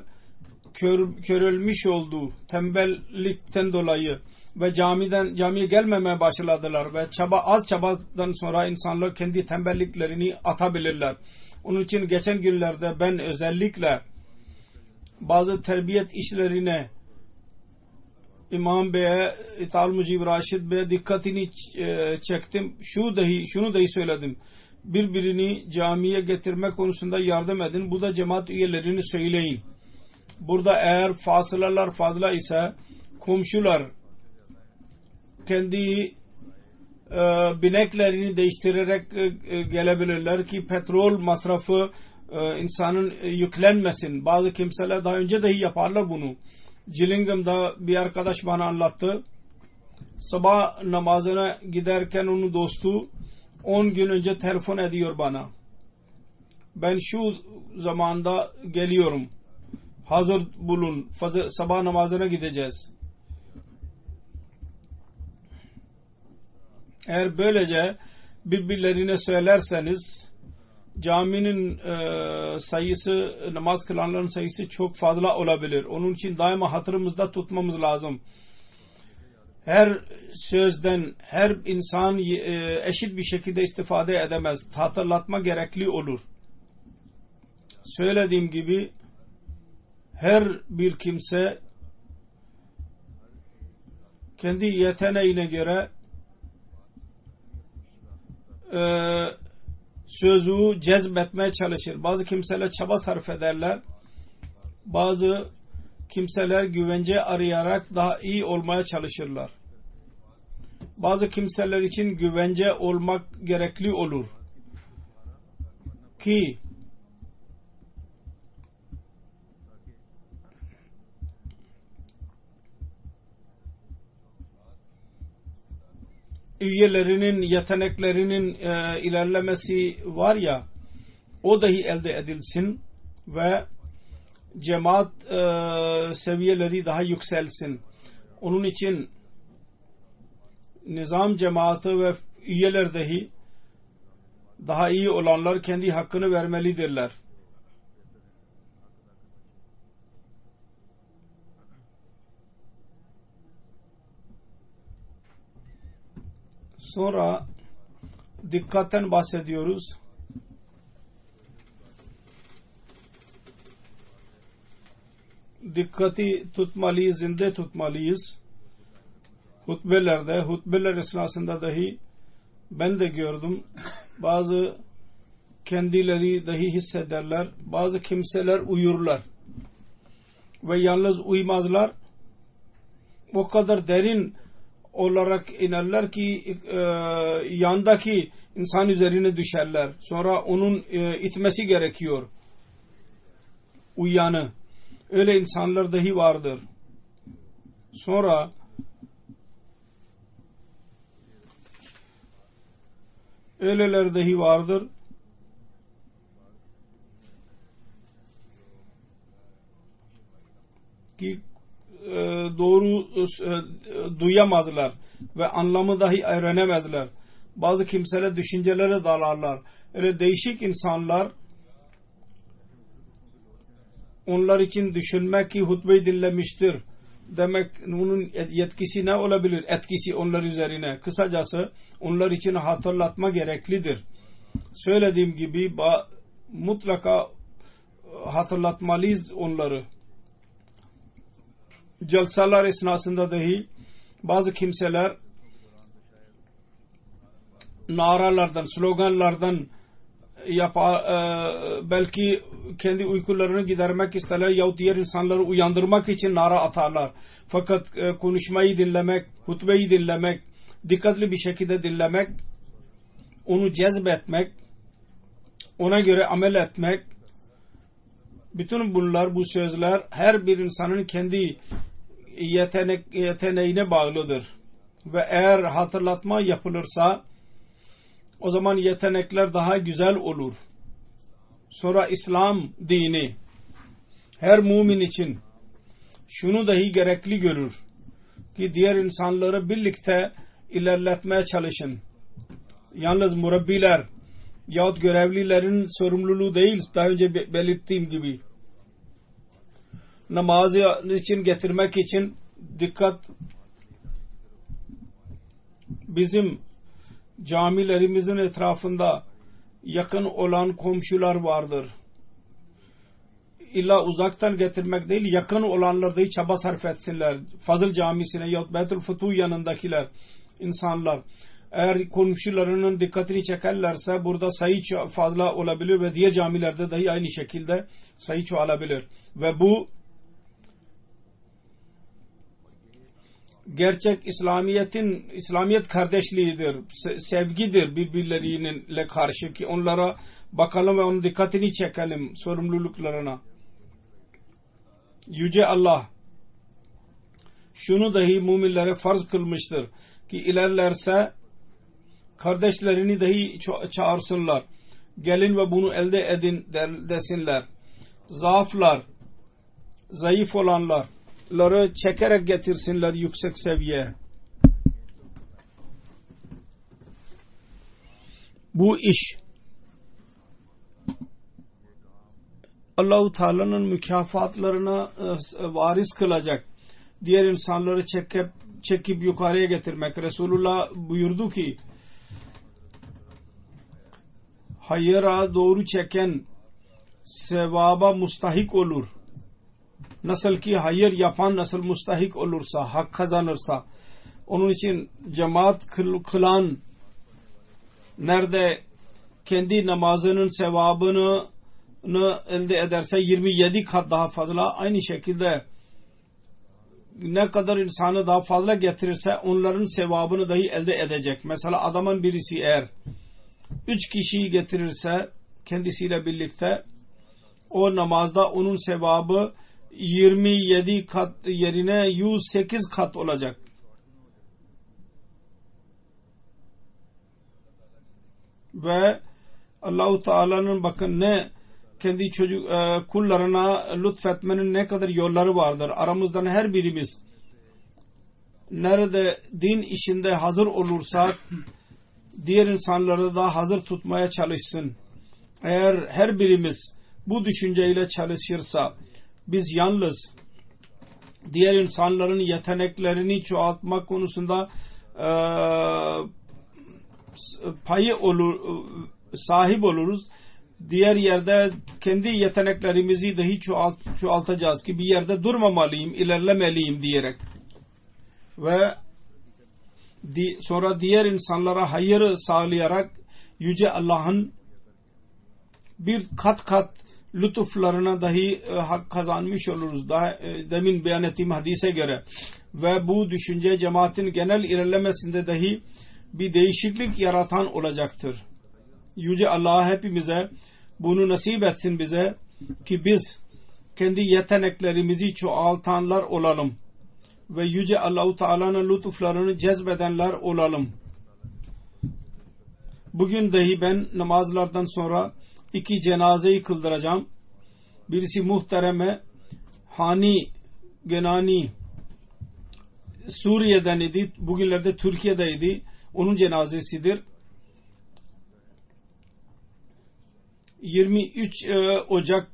körülmüş oldu. Tembellikten dolayı ve camiye gelmemeye başladılar ve az çabadan sonra insanlar kendi tembelliklerini atabilirler. Onun için geçen günlerde ben özellikle bazı terbiyet işlerine İmam Bey'e, İtal Mucib Raşid Bey'e dikkatini çektim. Şunu dahi söyledim. Birbirini camiye getirme konusunda yardım edin. Bu da cemaat üyelerini söyleyin. Burada eğer fasılalar fazla ise komşular kendi bineklerini değiştirerek gelebilirler ki petrol masrafı insanın yüklenmesin. Bazı kimseler daha önce dahi yaparlar bunu. Gillingham'da bir arkadaş bana anlattı. Sabah namazına giderken onun dostu 10 gün önce telefon ediyor bana. Ben şu zamanda geliyorum. Hazır bulun. Sabah namazına gideceğiz. Eğer böylece birbirlerine söylerseniz caminin sayısı, namaz kılanların sayısı çok fazla olabilir. Onun için daima hatırımızda tutmamız lazım. Her sözden her insan eşit bir şekilde istifade edemez. Hatırlatma gerekli olur. Söylediğim gibi her bir kimse kendi yeteneğine göre sözü cezbetmeye çalışır. Bazı kimseler çaba sarf ederler Bazı kimseler güvence arayarak daha iyi olmaya çalışırlar. Bazı kimseler için güvence olmak gerekli olur ki üyelerinin yeteneklerinin ilerlemesi var ya, o dahi elde edilsin ve cemaat seviyeleri daha yükselsin. Onun için nizam cemaati ve üyeler dahi daha iyi olanlar kendi hakkını vermelidirler. Sonra dikkatten bahsediyoruz. Dikkati tutmalıyız, zinde tutmalıyız. Hutbeler esnasında dahi ben de gördüm. Bazı kendileri dahi hissederler. Bazı kimseler uyurlar. Ve yalnız uyumazlar. O kadar derin olarak inerler ki yandaki insan üzerine düşerler. Sonra onun itmesi gerekiyor. Uyanı. Öyle insanlar dahi vardır. Sonra öyleler dahi vardır. Ki doğru duyamazlar ve anlamı dahi öğrenemezler. Bazı kimseler düşüncelere dalarlar. Öyle değişik insanlar, onlar için düşünmek ki hutbeyi dinlemiştir demek, bunun yetkisi ne olabilir? Etkisi onlar üzerine. Kısacası onlar için hatırlatma gereklidir. Söylediğim gibi mutlaka hatırlatmalıyız onları. Celsalar esnasında dahi bazı kimseler naralardan, sloganlardan belki kendi uykularını gidermek isterler yahut diğer insanları uyandırmak için nara atarlar. Fakat konuşmayı dinlemek, hutbeyi dinlemek, dikkatli bir şekilde dinlemek, onu cezbetmek, ona göre amel etmek, bütün bunlar, bu sözler her bir insanın kendi yeteneğine bağlıdır. Ve eğer hatırlatma yapılırsa o zaman yetenekler daha güzel olur. Sonra İslam dini her mümin için şunu dahi gerekli görür ki diğer insanları birlikte ilerletmeye çalışın. Yalnız murabbiler yahut görevlilerin sorumluluğu değil, daha önce belirttiğim gibi. Namazı için getirmek için dikkat, bizim camilerimizin etrafında yakın olan komşular vardır. İlla uzaktan getirmek değil, yakın olanlar da çaba sarf etsinler. Fazıl Camisi'ne yahut Beytül Futuh yanındakiler, insanlar eğer komşularının dikkatini çekerlerse burada sayı fazla olabilir ve diğer camilerde dahi aynı şekilde sayı çoğalabilir. Ve bu gerçek İslamiyet kardeşliğidir, sevgidir birbirleriyle karşı ki onlara bakalım ve onun dikkatini çekelim sorumluluklarına. Yüce Allah şunu dahi müminlere farz kılmıştır ki ilerlerse kardeşlerini dahi çağırsınlar. Gelin ve bunu elde edin desinler. Zaaflar, zayıf olanları çekerek getirsinler yüksek seviyeye. Bu iş Allah-u Teala'nın mükafatlarına varis kılacak. Diğer insanları çekip yukarıya getirmek. Resulullah buyurdu ki hayıra doğru çeken sevaba mustahik olur. Nasıl ki hayır yapan nasıl mustahik olursa, hak kazanırsa, onun için cemaat kılan nerede kendi namazının sevabını elde ederse 27 kat daha fazla, aynı şekilde ne kadar insanı daha fazla getirirse onların sevabını dahi elde edecek. Mesela adamın birisi eğer 3 kişiyi getirirse kendisiyle birlikte, o namazda onun sevabı 27 kat yerine 108 kat olacak. Ve Allah-u Teala'nın bakın ne kendi kullarına lütfetmenin ne kadar yolları vardır. Aramızdan her birimiz nerede din işinde hazır olursak diğer insanları da hazır tutmaya çalışsın. Eğer her birimiz bu düşünceyle çalışırsa biz yalnız diğer insanların yeteneklerini çoğaltmak konusunda sahip oluruz. Diğer yerde kendi yeteneklerimizi dahi çoğaltacağız ki bir yerde durmamalıyım, ilerlemeliyim diyerek. Ve sonra diğer insanlara hayır sağlayarak Yüce Allah'ın bir kat kat lütuflarına dahi hak kazanmış oluruz. Daha demin beyan ettiğim hadise göre. Ve bu düşünce cemaatin genel ilerlemesinde dahi bir değişiklik yaratan olacaktır. Yüce Allah hepimize bunu nasip etsin bize ki biz kendi yeteneklerimizi çoğaltanlar olalım ve Yüce Allah-u Teala'nın lütuflarını cezbedenler olalım. Bugün dahi ben namazlardan sonra 2 cenazeyi kıldıracağım. Birisi muhtereme Hani Genani Suriye'den idi. Bugünlerde Türkiye'deydi. Onun cenazesidir. 23 Ocak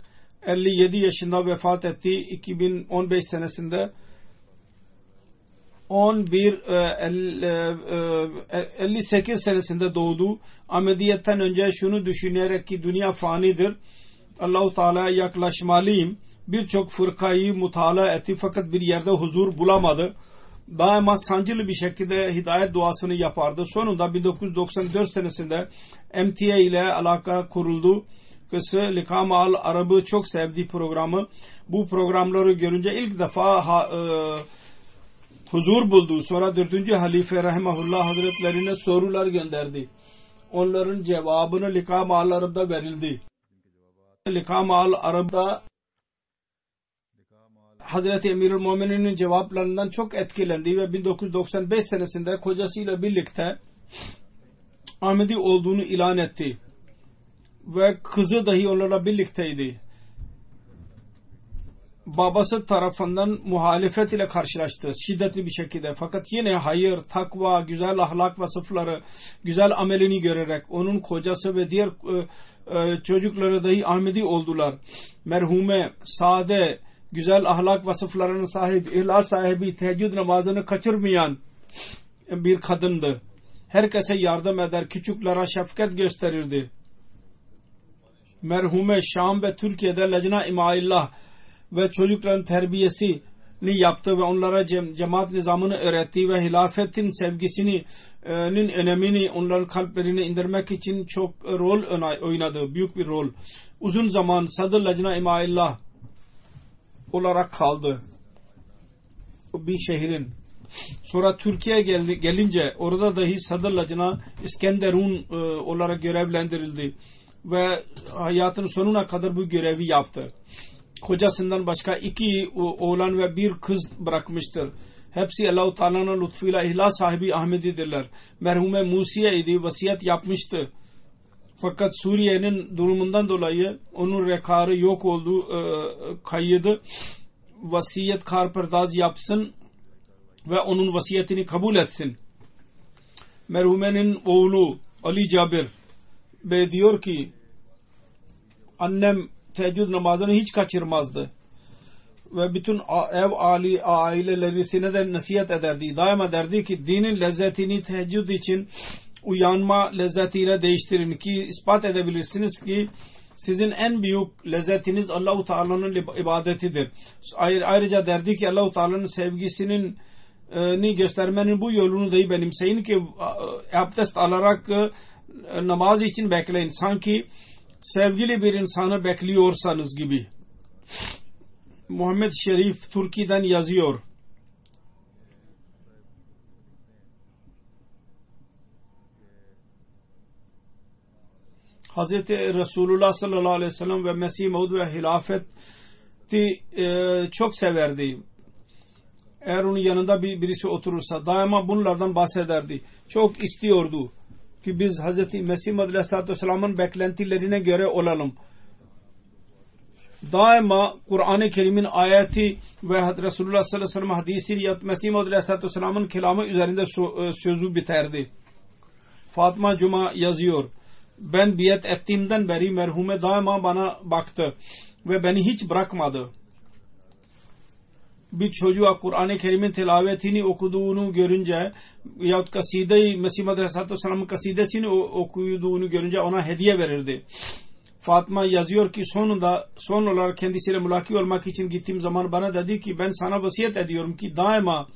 57 yaşında vefat etti. 2015 senesinde 58 senesinde doğdu. Ahmediyetten önce şunu düşünerek ki dünya fanidir, Allah-u Teala'ya yaklaşmalıyım. Birçok fırkayı mutala etti fakat bir yerde huzur bulamadı. Daima sancılı bir şekilde hidayet duasını yapardı. Sonunda 1994 senesinde MTA ile alaka kuruldu. Kısa Likam Al Arabı çok sevdiği programı. Bu programları görünce ilk defa huzur buldu. Sonra 4. Halife Rahimahullah Hazretlerine sorular gönderdi. Onların cevabını Likam Al Arab'da verildi. Likam Al Arab'da Hazreti Emirül Mu'minin'in cevaplarından çok etkilendi ve 1995 senesinde kocasıyla birlikte Ahmedi olduğunu ilan etti. Ve kızı dahi onlarla birlikteydi. Babası tarafından muhalefet ile karşılaştı şiddetli bir şekilde. Fakat yine hayır, takva, güzel ahlak vasıfları, güzel amelini görerek onun kocası ve diğer çocukları dahi Ahmedi oldular. Merhume, sade, güzel ahlak vasıflarının sahibi, ihlas sahibi, teheccüd namazını kaçırmayan bir kadındı. Herkese yardım eder, küçüklere şefkat gösterirdi. Merhume Şam ve Türkiye'de Lejna İmaillah ve çocukların terbiyesini yaptı ve onlara cemaat nizamını öğretti ve hilafetin sevgisinin önemini onların kalplerine indirmek için çok rol oynadı, büyük bir rol. Uzun zaman Sadr Lejna İmaillah olarak kaldı bir şehrin. Sonra Türkiye'ye gelince orada dahi Sadr Lejna İskenderun olarak görevlendirildi ve hayatının sonuna kadar bu görevi yaptı. Kocasından başka 2 oğlan ve 1 kız bırakmıştır. Hepsi Allah-u Teala'nın lütfuyla ihlas sahibi Ahmedidirler. Merhume Musiye idi, vasiyet yapmıştı. Fakat Suriye'nin durumundan dolayı onun rekarı yok oldu, kaydı. Vasiyet karperdaz yapsın ve onun vasiyetini kabul etsin. Merhumenin oğlu Ali Cabir Bey diyor ki annem teheccüd namazını hiç kaçırmazdı ve bütün ev ailelerisine de nasihat ederdi. Daima derdi ki dinin lezzetini teheccüd için uyanma lezzetiyle değiştirin ki ispat edebilirsiniz ki sizin en büyük lezzetiniz Allah-u Teala'nın ibadetidir. Ayrıca derdi ki Allah-u Teala'nın sevgisinin göstermenin bu yolunu dahi benimseyin ki abdest alarak namaz için bekleyin. Sanki sevgili bir insanı bekliyorsanız gibi. Muhammed Şerif Türkiye'den yazıyor. Hazreti Resulullah sallallahu aleyhi ve sellem ve Mesih Maud ve hilafeti çok severdi. Eğer onun yanında birisi oturursa daima bunlardan bahsederdi. Çok istiyordu ki biz Hazreti Mesih Maud aleyhissalatü vesselam'ın beklentilerine göre olalım. Daima Kur'an-ı Kerim'in ayeti ve Resulullah sallallahu aleyhi ve sellem hadisi ya Mesih Maud aleyhissalatü vesselam'ın kelamı üzerinde sözü biterdi. Fatma Cuma yazıyor. Ben biat ettiğimden beri merhume daima bana baktı ve beni hiç bırakmadı. Bir çocuğa Kur'an-ı Kerim'in tilavetini okuduğunu görünce yahut kaside-i Mesih Maud aleyhissalatü vesselam'ın kasidesini okuduğunu görünce ona hediye verirdi. Fatma yazıyor ki son olarak kendisiyle mülaki olmak için gittiğim zaman bana dedi ki ben sana vasiyet ediyorum ki daima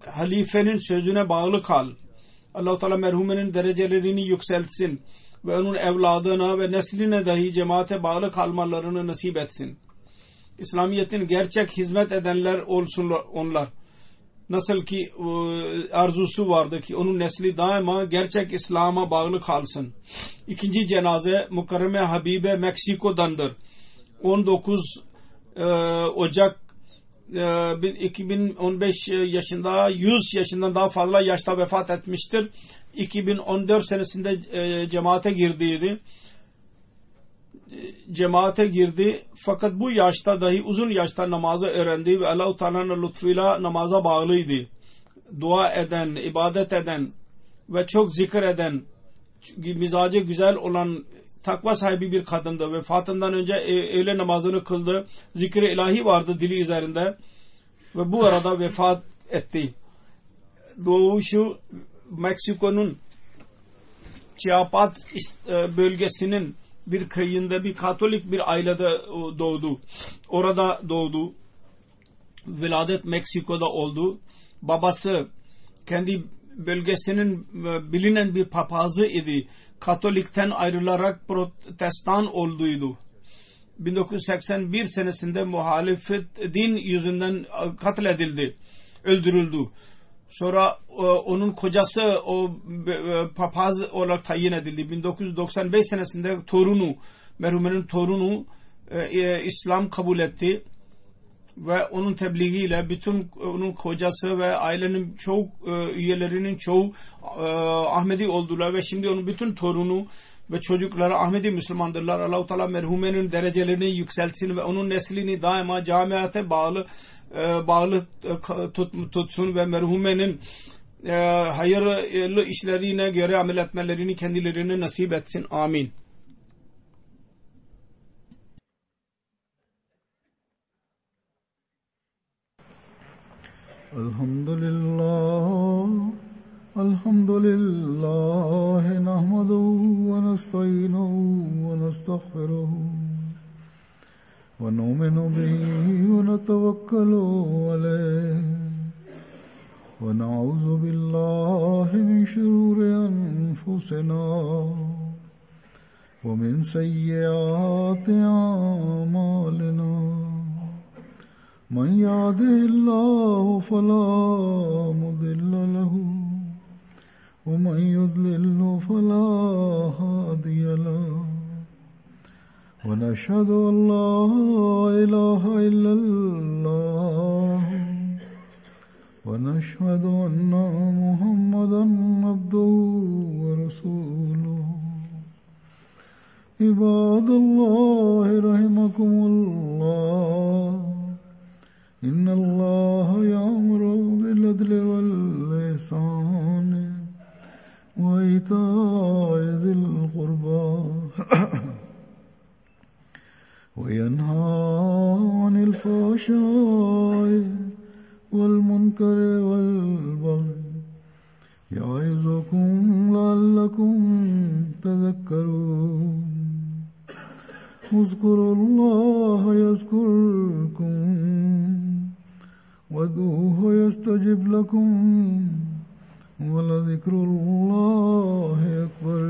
halifenin sözüne bağlı kal. Allah-u Teala merhumenin derecelerini yükseltsin ve onun evladına ve nesline dahi cemaate bağlı kalmalarını nasip etsin. İslamiyet'in gerçek hizmet edenler olsunlar onlar. Nasıl ki arzusu vardı ki onun nesli daima gerçek İslam'a bağlı kalsın. İkinci cenaze Mukarreme Habibe Meksiko'dandır. 19 Ocak 2015 yaşında 100 yaşından daha fazla yaşta vefat etmiştir. 2014 senesinde cemaate girdi fakat bu yaşta dahi uzun yaşta namazı öğrendi ve Allah-u Teala'nın lütfuyla namaza bağlıydı. Dua eden, ibadet eden ve çok zikir eden, mizacı güzel olan takva sahibi bir kadındı. Vefatından önce öğle namazını kıldı. Zikir-i ilahi vardı dili üzerinde ve bu arada vefat etti. Doğuşu Meksiko'nun Chiapas bölgesinin bir köyünde bir Katolik bir ailede doğdu. Orada doğdu. Viladet Meksiko'da oldu. Babası kendi bölgesinin bilinen bir papazı idi. Katolikten ayrılarak Protestan olduydu. 1981 senesinde muhalefet din yüzünden katledildi. Öldürüldü. Sonra onun kocası o papaz olarak tayin edildi. 1995 senesinde merhumenin torunu İslam kabul etti ve onun tebliğiyle bütün onun kocası ve ailenin çoğu üyelerinin çoğu Ahmedi oldular ve şimdi onun bütün torunu ve çocukları Ahmedi Müslümandırlar. Allah-u Teala merhumenin derecelerini yükseltsin ve onun neslini daima camiate bağlı tutsun ve merhumenin hayırlı işlerine göre amel etmelerini kendilerine nasip etsin. Amin. Elhamdülillah nahmaduhu ve nesta'inuhu ve nestağfiruhu ve nu'minu bihi ve netevekkalu aleyh ve na'udzu billahi min şururi enfusina ve min seyyiati a'malina. من يهده الله فلا مضل له ومن يضلل فلا هادي له ونشهد أن لا إله إلا الله ونشهد أن محمدا عبده ورسوله عباد الله رحمكم الله إن الله يأمر بالعدل والإحسان وإيتاء ذي القربى وينهى عن الفحشاء والمنكر والبغي يعظكم لعلكم تذكرون اذكروا الله يذكركم وادعوه يستجب لكم ولذكر الله أكبر.